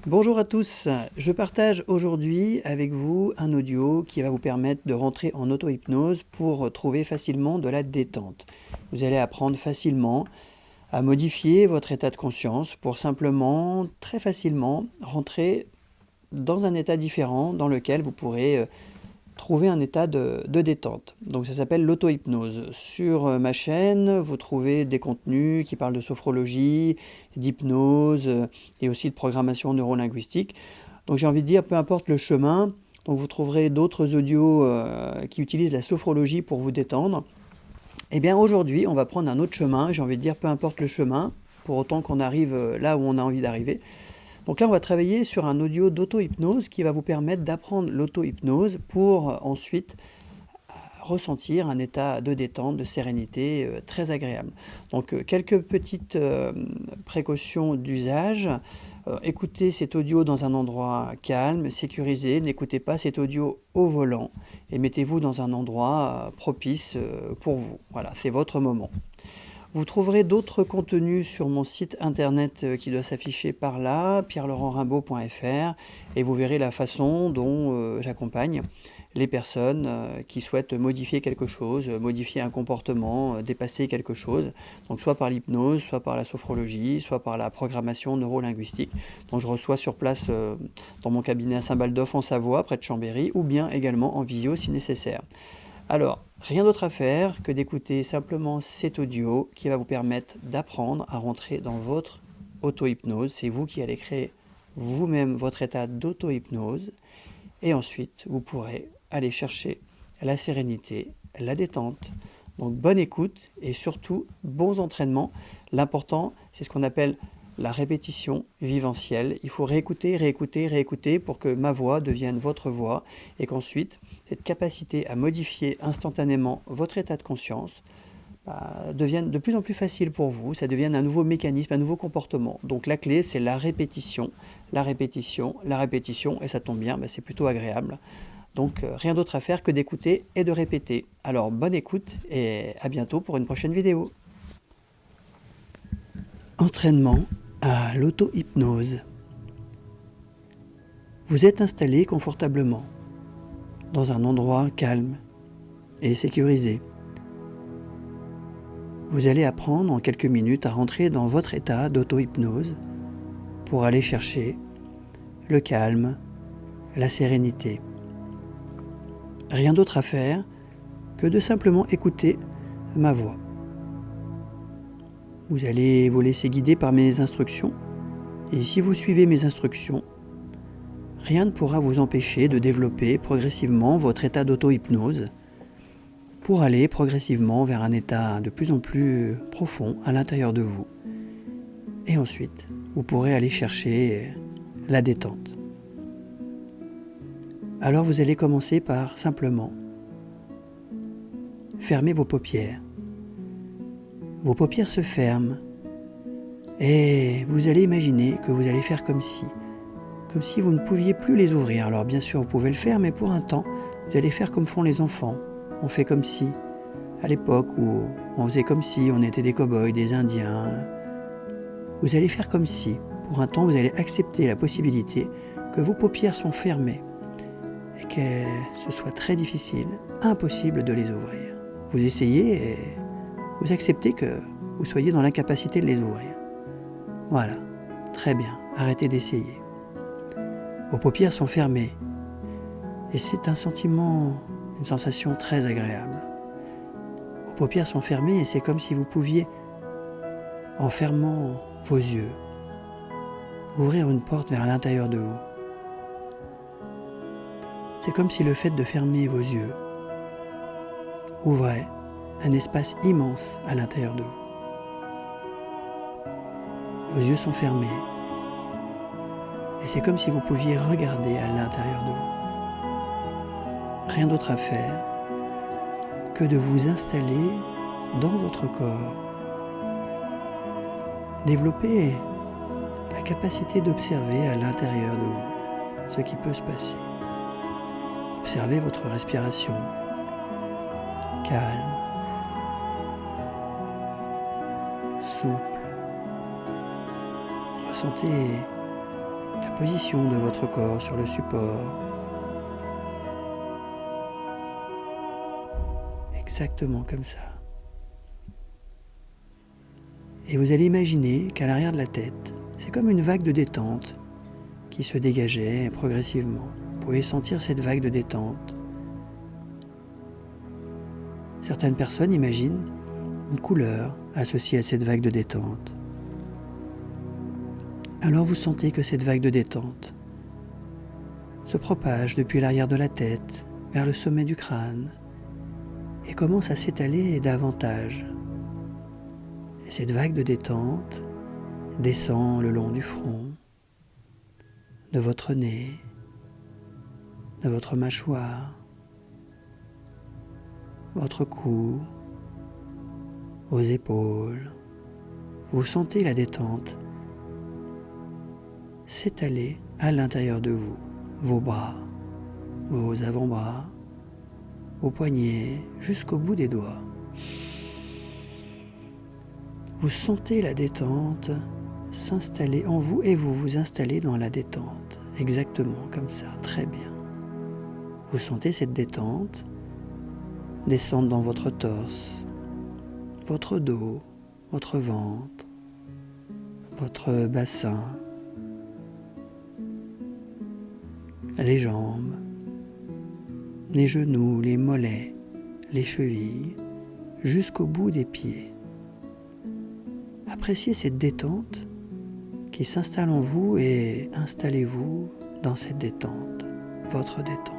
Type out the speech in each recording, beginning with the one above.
Bonjour à tous, je partage aujourd'hui avec vous un audio qui va vous permettre de rentrer en auto-hypnose pour trouver facilement de la détente. Vous allez apprendre facilement à modifier votre état de conscience pour simplement, très facilement, rentrer dans un état différent dans lequel vous pourrez trouver un état de détente. Donc ça s'appelle l'auto-hypnose. Sur ma chaîne, vous trouvez des contenus qui parlent de sophrologie, d'hypnose et aussi de programmation neurolinguistique. Donc j'ai envie de dire, peu importe le chemin, donc vous trouverez d'autres audios qui utilisent la sophrologie pour vous détendre. Eh bien aujourd'hui, on va prendre un autre chemin, j'ai envie de dire, peu importe le chemin, pour autant qu'on arrive là où on a envie d'arriver. Donc là, on va travailler sur un audio d'auto-hypnose qui va vous permettre d'apprendre l'auto-hypnose pour ensuite ressentir un état de détente, de sérénité très agréable. Donc quelques petites précautions d'usage. Écoutez cet audio dans un endroit calme, sécurisé. N'écoutez pas cet audio au volant et mettez-vous dans un endroit propice pour vous. Voilà, c'est votre moment. Vous trouverez d'autres contenus sur mon site internet qui doit s'afficher par là, pierrelaurentrimbaud.fr, et vous verrez la façon dont j'accompagne les personnes qui souhaitent modifier quelque chose, modifier un comportement, dépasser quelque chose, donc soit par l'hypnose, soit par la sophrologie, soit par la programmation neurolinguistique. Donc je reçois sur place dans mon cabinet à Saint-Baldoff en Savoie, près de Chambéry, ou bien également en visio si nécessaire. Alors, rien d'autre à faire que d'écouter simplement cet audio qui va vous permettre d'apprendre à rentrer dans votre auto-hypnose. C'est vous qui allez créer vous-même votre état d'auto-hypnose. Et ensuite, vous pourrez aller chercher la sérénité, la détente. Donc, bonne écoute et surtout, bons entraînements. L'important, c'est ce qu'on appelle la répétition viventielle. Il faut réécouter, réécouter, réécouter pour que ma voix devienne votre voix et qu'ensuite, cette capacité à modifier instantanément votre état de conscience devienne de plus en plus facile pour vous, ça devienne un nouveau mécanisme, un nouveau comportement. Donc la clé, c'est la répétition, la répétition, la répétition, et ça tombe bien, c'est plutôt agréable. Donc rien d'autre à faire que d'écouter et de répéter. Alors bonne écoute et à bientôt pour une prochaine vidéo. Entraînement à l'auto-hypnose. Vous êtes installé confortablement dans un endroit calme et sécurisé. Vous allez apprendre en quelques minutes à rentrer dans votre état d'auto-hypnose pour aller chercher le calme, la sérénité. Rien d'autre à faire que de simplement écouter ma voix. Vous allez vous laisser guider par mes instructions et si vous suivez mes instructions, rien ne pourra vous empêcher de développer progressivement votre état d'auto-hypnose pour aller progressivement vers un état de plus en plus profond à l'intérieur de vous. Et ensuite, vous pourrez aller chercher la détente. Alors vous allez commencer par simplement fermer vos paupières. Vos paupières se ferment et vous allez imaginer que vous allez faire comme si vous ne pouviez plus les ouvrir. Alors bien sûr, vous pouvez le faire, mais pour un temps, vous allez faire comme font les enfants. On fait comme si, à l'époque où on faisait comme si on était des cow-boys, des Indiens. Vous allez faire comme si, pour un temps, vous allez accepter la possibilité que vos paupières sont fermées et que ce soit très difficile, impossible de les ouvrir. Vous essayez et vous acceptez que vous soyez dans l'incapacité de les ouvrir. Voilà, très bien, arrêtez d'essayer. Vos paupières sont fermées et c'est un sentiment, une sensation très agréable. Vos paupières sont fermées et c'est comme si vous pouviez, en fermant vos yeux, ouvrir une porte vers l'intérieur de vous. C'est comme si le fait de fermer vos yeux ouvrait un espace immense à l'intérieur de vous. Vos yeux sont fermés et c'est comme si vous pouviez regarder à l'intérieur de vous. Rien d'autre à faire que de vous installer dans votre corps. Développer la capacité d'observer à l'intérieur de vous ce qui peut se passer. Observez votre respiration calme, souple. Ressentez la position de votre corps sur le support. Exactement comme ça. Et vous allez imaginer qu'à l'arrière de la tête, c'est comme une vague de détente qui se dégageait progressivement. Vous pouvez sentir cette vague de détente. Certaines personnes imaginent une couleur associée à cette vague de détente. Alors vous sentez que cette vague de détente se propage depuis l'arrière de la tête vers le sommet du crâne et commence à s'étaler davantage. Et cette vague de détente descend le long du front, de votre nez, de votre mâchoire, votre cou, vos épaules. Vous sentez la détente s'étaler à l'intérieur de vous, vos bras, vos avant-bras, vos poignets, jusqu'au bout des doigts. Vous sentez la détente s'installer en vous et vous vous installez dans la détente, exactement comme ça, très bien. Vous sentez cette détente descendre dans votre torse, votre dos, votre ventre, votre bassin, les jambes, les genoux, les mollets, les chevilles, jusqu'au bout des pieds. Appréciez cette détente qui s'installe en vous et installez-vous dans cette détente, votre détente.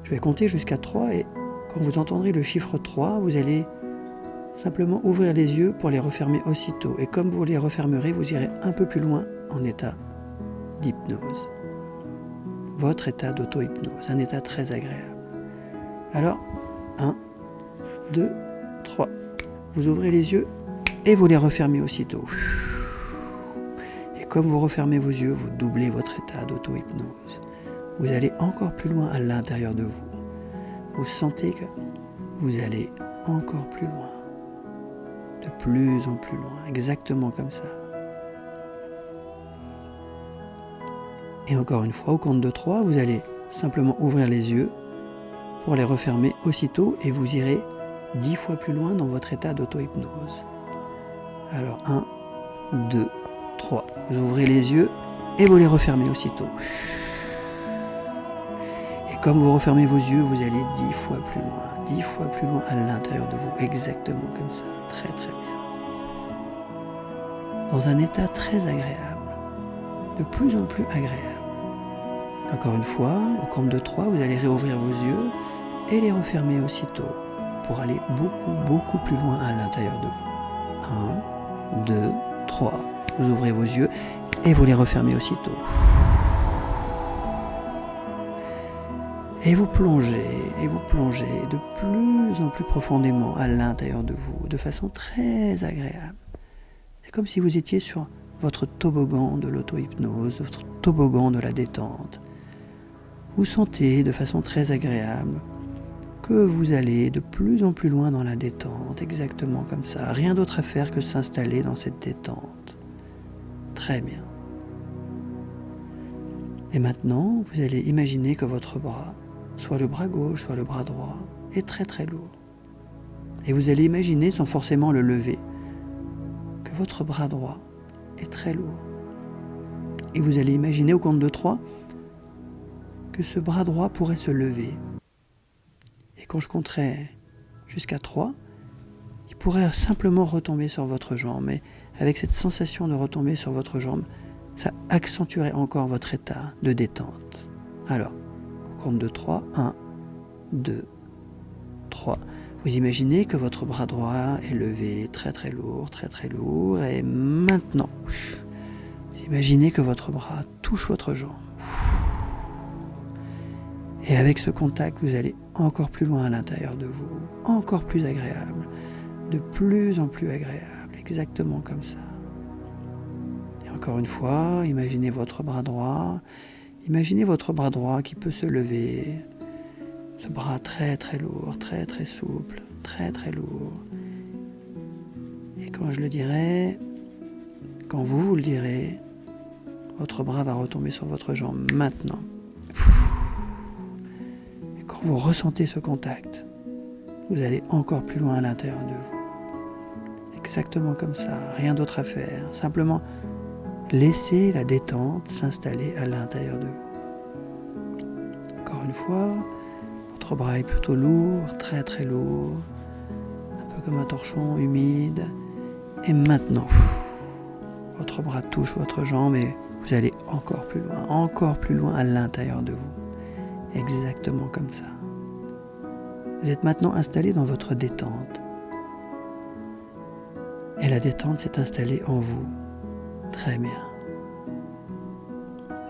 Je vais compter jusqu'à 3 et quand vous entendrez le chiffre 3, vous allez simplement ouvrir les yeux pour les refermer aussitôt. Et comme vous les refermerez, vous irez un peu plus loin en état d'hypnose. Votre état d'auto-hypnose, un état très agréable. Alors, 1, 2, 3. Vous ouvrez les yeux et vous les refermez aussitôt. Et comme vous refermez vos yeux, vous doublez votre état d'auto-hypnose. Vous allez encore plus loin à l'intérieur de vous. Vous sentez que vous allez encore plus loin. De plus en plus loin, exactement comme ça. Et encore une fois, au compte de 3, vous allez simplement ouvrir les yeux pour les refermer aussitôt et vous irez 10 fois plus loin dans votre état d'auto-hypnose. Alors 1, 2, 3. Vous ouvrez les yeux et vous les refermez aussitôt. Et comme vous refermez vos yeux, vous allez 10 fois plus loin, 10 fois plus loin à l'intérieur de vous, exactement comme ça, très très bien. Dans un état très agréable, de plus en plus agréable. Encore une fois, au compte de 3, vous allez réouvrir vos yeux et les refermer aussitôt pour aller beaucoup plus loin à l'intérieur de vous. 1, 2, 3. Vous ouvrez vos yeux et vous les refermez aussitôt. Et vous plongez de plus en plus profondément à l'intérieur de vous, de façon très agréable. C'est comme si vous étiez sur votre toboggan de l'auto-hypnose, votre toboggan de la détente. Vous sentez de façon très agréable que vous allez de plus en plus loin dans la détente, exactement comme ça. Rien d'autre à faire que s'installer dans cette détente. Très bien. Et maintenant, vous allez imaginer que votre bras, soit le bras gauche, soit le bras droit, est très très lourd. Et vous allez imaginer, sans forcément le lever, que votre bras droit est très lourd. Et vous allez imaginer au compte de 3 que ce bras droit pourrait se lever. Et quand je compterai jusqu'à 3, il pourrait simplement retomber sur votre jambe. Mais avec cette sensation de retomber sur votre jambe, ça accentuerait encore votre état de détente. Alors, au compte de 3, 1, 2, 3. Vous imaginez que votre bras droit est levé très très lourd. Et maintenant, vous imaginez que votre bras touche votre jambe. Et avec ce contact, vous allez encore plus loin à l'intérieur de vous, encore plus agréable, de plus en plus agréable, exactement comme ça. Et encore une fois, imaginez votre bras droit qui peut se lever, ce bras très très lourd, très très souple, très très lourd. Et quand je le dirai, Quand vous le direz, votre bras va retomber sur votre jambe maintenant. Et quand vous ressentez ce contact, vous allez encore plus loin à l'intérieur de vous. Exactement comme ça, rien d'autre à faire. Simplement, laissez la détente s'installer à l'intérieur de vous. Encore une fois, votre bras est plutôt lourd, très très lourd, un peu comme un torchon humide. Et maintenant, votre bras touche votre jambe et vous allez encore plus loin à l'intérieur de vous. Exactement comme ça. Vous êtes maintenant installé dans votre détente. Et la détente s'est installée en vous. Très bien.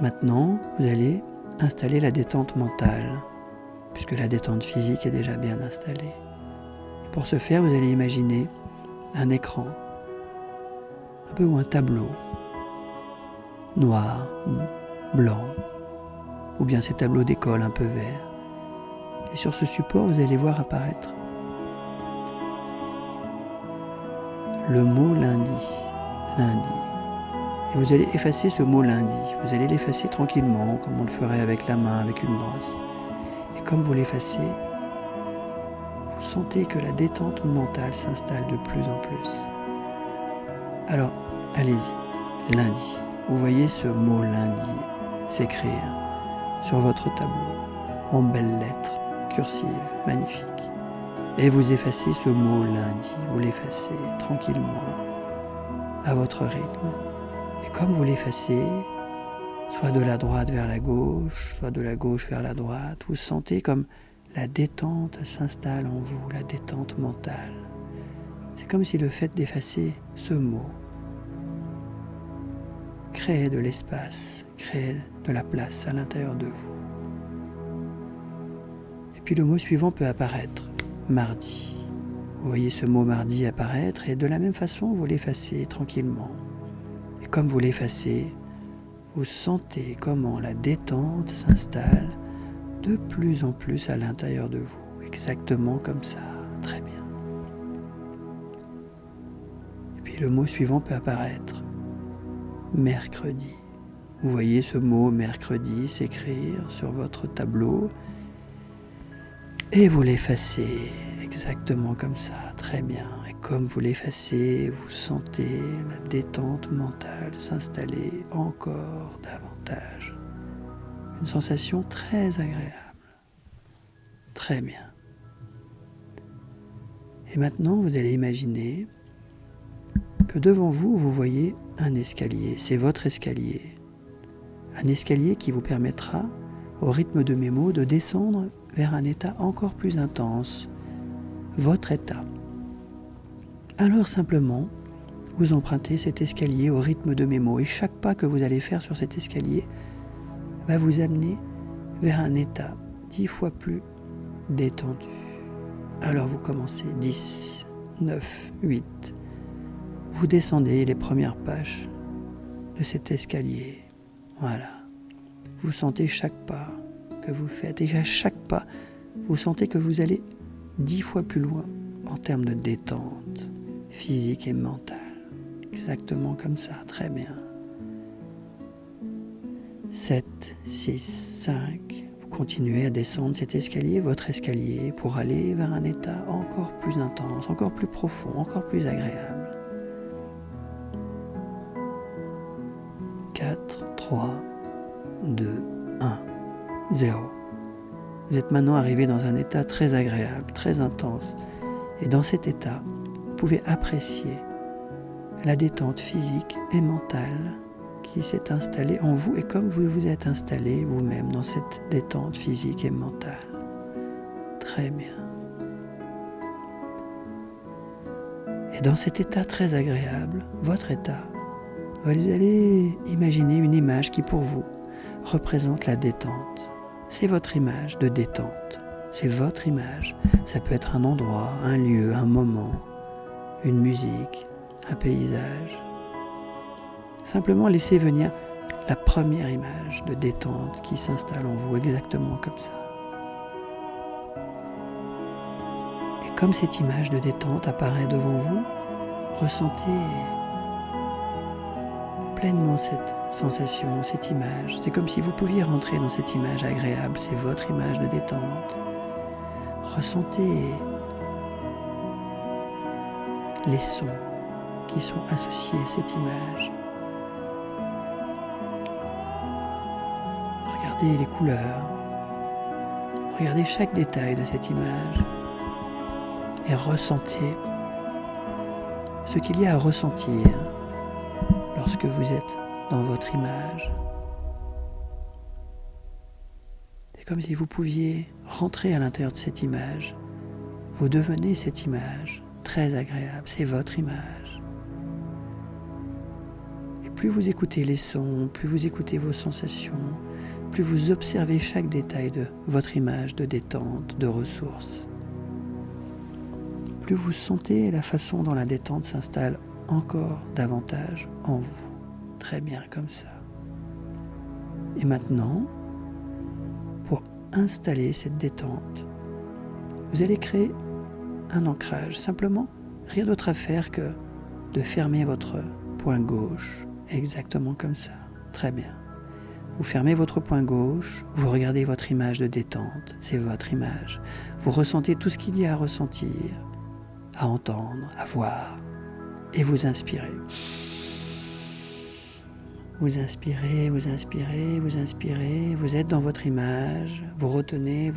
Maintenant, vous allez installer la détente mentale, puisque la détente physique est déjà bien installée. Pour ce faire, vous allez imaginer un écran, un peu ou un tableau, noir, blanc, ou bien ces tableaux d'école un peu verts. Et sur ce support, vous allez voir apparaître le mot lundi. Et vous allez effacer ce mot lundi. Vous allez l'effacer tranquillement, comme on le ferait avec la main, avec une brosse. Et comme vous l'effacez, vous sentez que la détente mentale s'installe de plus en plus. Alors, allez-y, lundi. Vous voyez ce mot lundi s'écrire sur votre tableau, en belles lettres, cursives, magnifiques. Et vous effacez ce mot lundi, vous l'effacez tranquillement, à votre rythme. Et comme vous l'effacez, soit de la droite vers la gauche, soit de la gauche vers la droite, vous sentez comme la détente s'installe en vous, la détente mentale. C'est comme si le fait d'effacer ce mot créait de l'espace, créait de la place à l'intérieur de vous. Et puis le mot suivant peut apparaître, mardi. Vous voyez ce mot mardi apparaître et de la même façon, vous l'effacez tranquillement. Et comme vous l'effacez, vous sentez comment la détente s'installe de plus en plus à l'intérieur de vous. Exactement comme ça. Très bien. Et puis le mot suivant peut apparaître. Mercredi. Vous voyez ce mot mercredi s'écrire sur votre tableau et vous l'effacez exactement comme ça, très bien. Et comme vous l'effacez, vous sentez la détente mentale s'installer encore davantage. Une sensation très agréable. Très bien. Et maintenant, vous allez imaginer que devant vous, vous voyez un escalier. C'est votre escalier. Un escalier qui vous permettra, au rythme de mes mots, de descendre vers un état encore plus intense, votre état. Alors simplement, vous empruntez cet escalier au rythme de mes mots et chaque pas que vous allez faire sur cet escalier va vous amener vers un état 10 fois plus détendu. Alors vous commencez 10, 9, 8. Vous descendez les premières pages de cet escalier. Voilà. Vous sentez chaque pas que vous faites et à chaque pas, vous sentez que vous allez 10 fois plus loin en termes de détente physique et mentale. Exactement comme ça, très bien. 7, 6, 5. Vous continuez à descendre cet escalier, votre escalier, pour aller vers un état encore plus intense, encore plus profond, encore plus agréable. 4, 3, 2, 1, 0. Vous êtes maintenant arrivé dans un état très agréable, très intense. Et dans cet état, vous pouvez apprécier la détente physique et mentale qui s'est installée en vous et comme vous vous êtes installé vous-même dans cette détente physique et mentale. Très bien. Et dans cet état très agréable, votre état, vous allez imaginer une image qui pour vous représente la détente. C'est votre image de détente. C'est votre image. Ça peut être un endroit, un lieu, un moment, une musique, un paysage. Simplement laissez venir la première image de détente qui s'installe en vous exactement comme ça. Et comme cette image de détente apparaît devant vous, ressentez pleinement cette sensation, cette image. C'est comme si vous pouviez rentrer dans cette image agréable. C'est votre image de détente. Ressentez les sons qui sont associés à cette image. Regardez les couleurs. Regardez chaque détail de cette image et ressentez ce qu'il y a à ressentir lorsque vous êtes dans votre image. C'est comme si vous pouviez rentrer à l'intérieur de cette image. Vous devenez cette image très agréable, c'est votre image. Et plus vous écoutez les sons, plus vous écoutez vos sensations, plus vous observez chaque détail de votre image de détente, de ressources, plus vous sentez la façon dont la détente s'installe encore davantage en vous. Très bien, comme ça. Et maintenant, pour installer cette détente, vous allez créer un ancrage. Simplement, rien d'autre à faire que de fermer votre poing gauche, exactement comme ça. Très bien. Vous fermez votre poing gauche, vous regardez votre image de détente, c'est votre image. Vous ressentez tout ce qu'il y a à ressentir, à entendre, à voir, et vous inspirez. Vous inspirez, vous inspirez, vous inspirez, vous êtes dans votre image, vous retenez,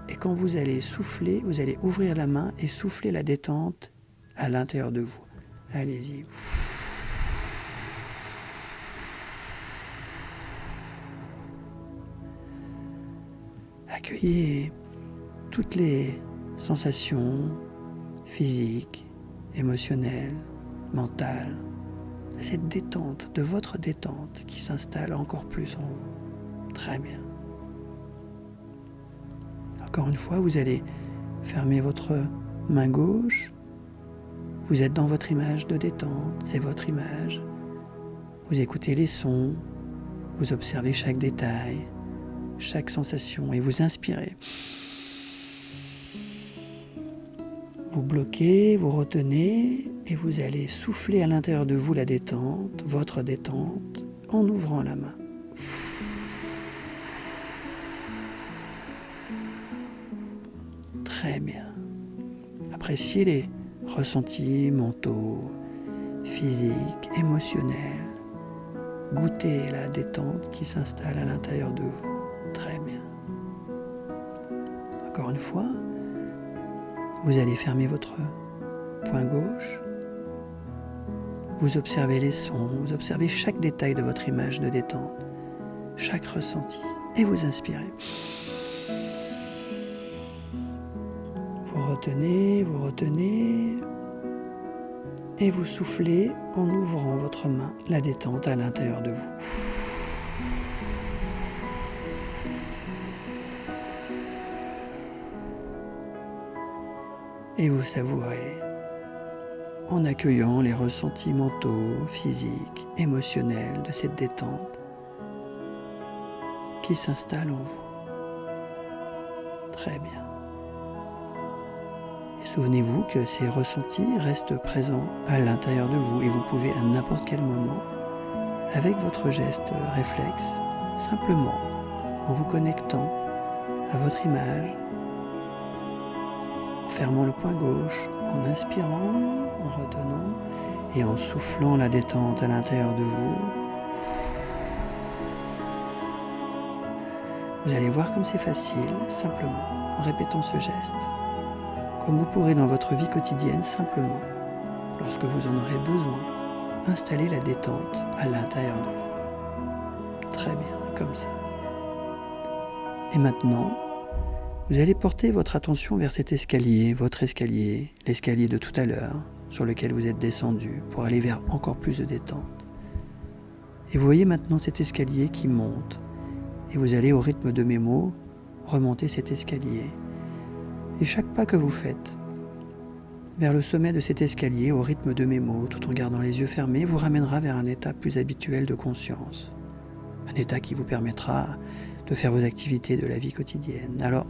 et quand vous allez souffler, vous allez ouvrir la main et souffler la détente à l'intérieur de vous. Allez-y. Accueillez toutes les sensations physiques, émotionnelles, mentales, cette détente, de votre détente qui s'installe encore plus en vous. Très bien. Encore une fois, vous allez fermer votre main gauche. Vous êtes dans votre image de détente, c'est votre image. Vous écoutez les sons, vous observez chaque détail, chaque sensation et vous inspirez. Vous bloquez, vous retenez et vous allez souffler à l'intérieur de vous la détente, votre détente, en ouvrant la main. Très bien. Appréciez les ressentis mentaux, physiques, émotionnels. Goûtez la détente qui s'installe à l'intérieur de vous. Très bien. Encore une fois, vous allez fermer votre poing gauche. Vous observez les sons, vous observez chaque détail de votre image de détente, chaque ressenti, et vous inspirez. Vous retenez, et vous soufflez en ouvrant votre main, la détente à l'intérieur de vous. Et vous savourez en accueillant les ressentis mentaux, physiques, émotionnels de cette détente qui s'installe en vous. Très bien. Et souvenez-vous que ces ressentis restent présents à l'intérieur de vous et vous pouvez à n'importe quel moment, avec votre geste réflexe, simplement en vous connectant à votre image, en fermant le poing gauche, en inspirant, en retenant et en soufflant la détente à l'intérieur de vous. Vous allez voir comme c'est facile, simplement, en répétant ce geste, comme vous pourrez dans votre vie quotidienne, simplement, lorsque vous en aurez besoin, installer la détente à l'intérieur de vous. Très bien, comme ça. Et maintenant, vous allez porter votre attention vers cet escalier, votre escalier, l'escalier de tout à l'heure, sur lequel vous êtes descendu, pour aller vers encore plus de détente. Et vous voyez maintenant cet escalier qui monte, et vous allez au rythme de mes mots remonter cet escalier. Et chaque pas que vous faites vers le sommet de cet escalier, au rythme de mes mots, tout en gardant les yeux fermés, vous ramènera vers un état plus habituel de conscience. Un état qui vous permettra de faire vos activités de la vie quotidienne. Alors,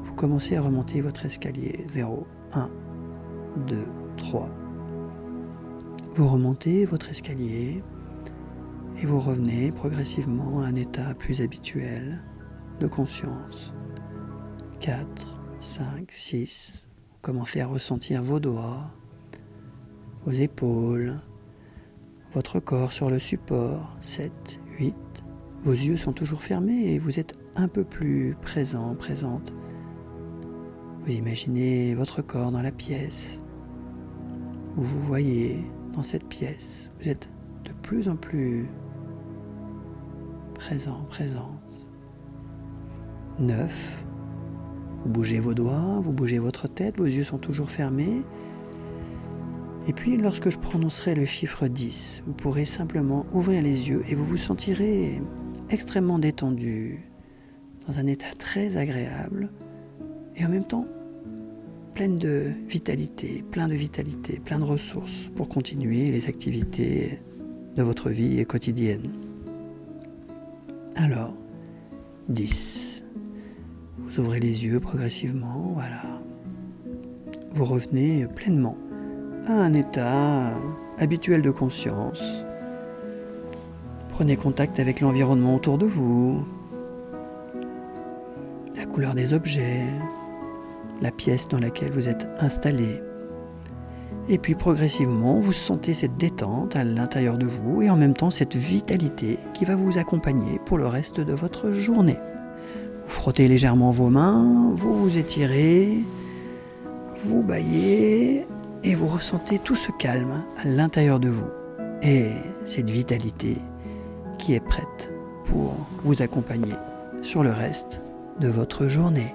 vous commencez à remonter votre escalier. 0, 1, 2, 3. Vous remontez votre escalier et vous revenez progressivement à un état plus habituel de conscience. 4, 5, 6. Vous commencez à ressentir vos doigts, vos épaules, votre corps sur le support. 7, 8. Vos yeux sont toujours fermés et vous êtes un peu plus présent, présente. Vous imaginez votre corps dans la pièce. Vous vous voyez dans cette pièce. Vous êtes de plus en plus présent, présente. 9. Vous bougez vos doigts, vous bougez votre tête, vos yeux sont toujours fermés. Et puis lorsque je prononcerai le chiffre 10, vous pourrez simplement ouvrir les yeux et vous vous sentirez extrêmement détendu, dans un état très agréable et en même temps plein de vitalité, plein de ressources pour continuer les activités de votre vie quotidienne. Alors, 10. Vous ouvrez les yeux progressivement, voilà. Vous revenez pleinement à un état habituel de conscience. Prenez contact avec l'environnement autour de vous, la couleur des objets, la pièce dans laquelle vous êtes installé. Et puis progressivement, vous sentez cette détente à l'intérieur de vous et en même temps cette vitalité qui va vous accompagner pour le reste de votre journée. Vous frottez légèrement vos mains, vous vous étirez, vous bâillez et vous ressentez tout ce calme à l'intérieur de vous et cette vitalité qui est prête pour vous accompagner sur le reste de votre journée.